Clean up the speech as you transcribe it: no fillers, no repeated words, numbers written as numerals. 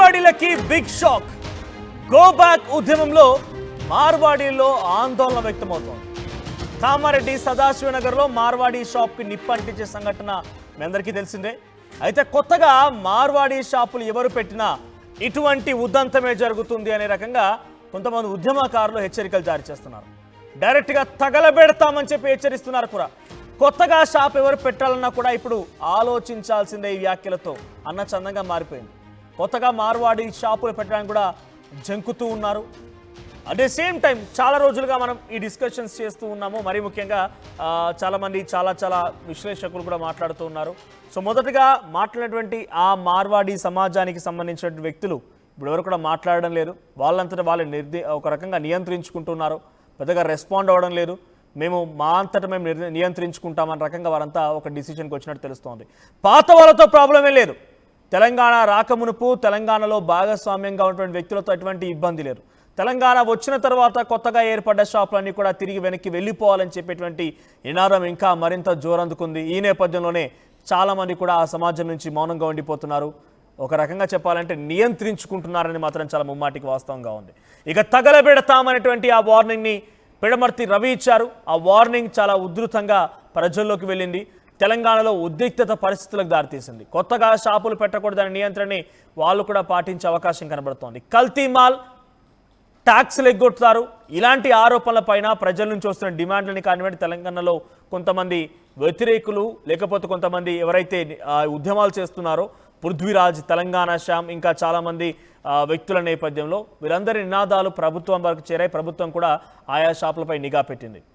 మార్వాడీలకి big shock. Go back ఉద్యమంలో మార్వాడీల్లో ఆందోళన వ్యక్తమవుతోంది. కామారెడ్డి సదాశివనగర్లో మార్వాడీ షాప్కి నిప్పంటించే సంఘటన మీ అందరికీ తెలిసిందే. అయితే కొత్తగా మార్వాడీ షాపులు ఎవరు పెట్టినా ఇటువంటి ఉదంతమే జరుగుతుంది అనే రకంగా కొంతమంది ఉద్యమకారులు హెచ్చరికలు జారీ చేస్తున్నారు. డైరెక్ట్గా తగలబెడతామని చెప్పి హెచ్చరిస్తున్నారు కూడా. కొత్తగా షాప్ ఎవరు పెట్టాలన్నా కూడా ఇప్పుడు ఆలోచించాల్సిందే ఈ వ్యాఖ్యలతో అన్న చందంగా మారిపోయింది. కొత్తగా మార్వాడి షాపులు పెట్టడానికి కూడా జంకుతూ ఉన్నారు. అట్ ద సేమ్ టైం చాలా రోజులుగా మనం ఈ డిస్కషన్స్ చేస్తూ ఉన్నాము. మరీ ముఖ్యంగా చాలామంది చాలా విశ్లేషకులు కూడా మాట్లాడుతూ ఉన్నారు. సో మొదటగా మాట్లాడినటువంటి ఆ మార్వాడి సమాజానికి సంబంధించిన వ్యక్తులు ఇప్పుడు ఎవరు కూడా మాట్లాడడం లేదు. వాళ్ళంతటా వాళ్ళు ఒక రకంగా నియంత్రించుకుంటున్నారు. పెద్దగా రెస్పాండ్ అవ్వడం లేదు. మేము మా అంతటా మేము నియంత్రించుకుంటామన్న రకంగా వారంతా ఒక డిసిషన్కి వచ్చినట్టు తెలుస్తోంది. పాత వాళ్ళతో ప్రాబ్లమే లేదు. తెలంగాణ రాకమునుపు తెలంగాణలో భాగస్వామ్యంగా ఉన్నటువంటి వ్యక్తులతో ఎటువంటి ఇబ్బంది లేదు. తెలంగాణ వచ్చిన తర్వాత కొత్తగా ఏర్పడ్డ షాపులన్నీ కూడా తిరిగి వెనక్కి వెళ్ళిపోవాలని చెప్పేటువంటి నినాదం ఇంకా మరింత జోరందుకుంది. ఈ నేపథ్యంలోనే చాలామంది కూడా ఆ సమాజం నుంచి మౌనంగా ఉండిపోతున్నారు. ఒక రకంగా చెప్పాలంటే నియంత్రించుకుంటున్నారని మాత్రం చాలా ముమ్మాటికి వాస్తవంగా ఉంది. ఇక తగలబెడతామనేటువంటి ఆ వార్నింగ్ని పిడమర్తి రవి ఇచ్చారు. ఆ వార్నింగ్ చాలా ఉధృతంగా ప్రజల్లోకి వెళ్ళింది. తెలంగాణలో ఉద్రిక్తత పరిస్థితులకు దారితీసింది. కొత్తగా షాపులు పెట్టకూడదనే నియంత్రణని వాళ్ళు కూడా పాటించే అవకాశం కనబడుతోంది. కల్తీ మాల్, ట్యాక్స్లు ఎగ్గొట్టుతారు. ఇలాంటి ఆరోపణలపైన ప్రజల నుంచి వస్తున్న డిమాండ్లని కానివ్వండి, తెలంగాణలో కొంతమంది వ్యతిరేకులు లేకపోతే కొంతమంది ఎవరైతే ఉద్యమాలు చేస్తున్నారో పృథ్వీరాజ్, తెలంగాణ శ్యామ్, ఇంకా చాలామంది వ్యక్తుల నేపథ్యంలో వీరందరి నినాదాలు ప్రభుత్వం వరకు చేరాయి. ప్రభుత్వం కూడా ఆయా షాపులపై నిఘా పెట్టింది.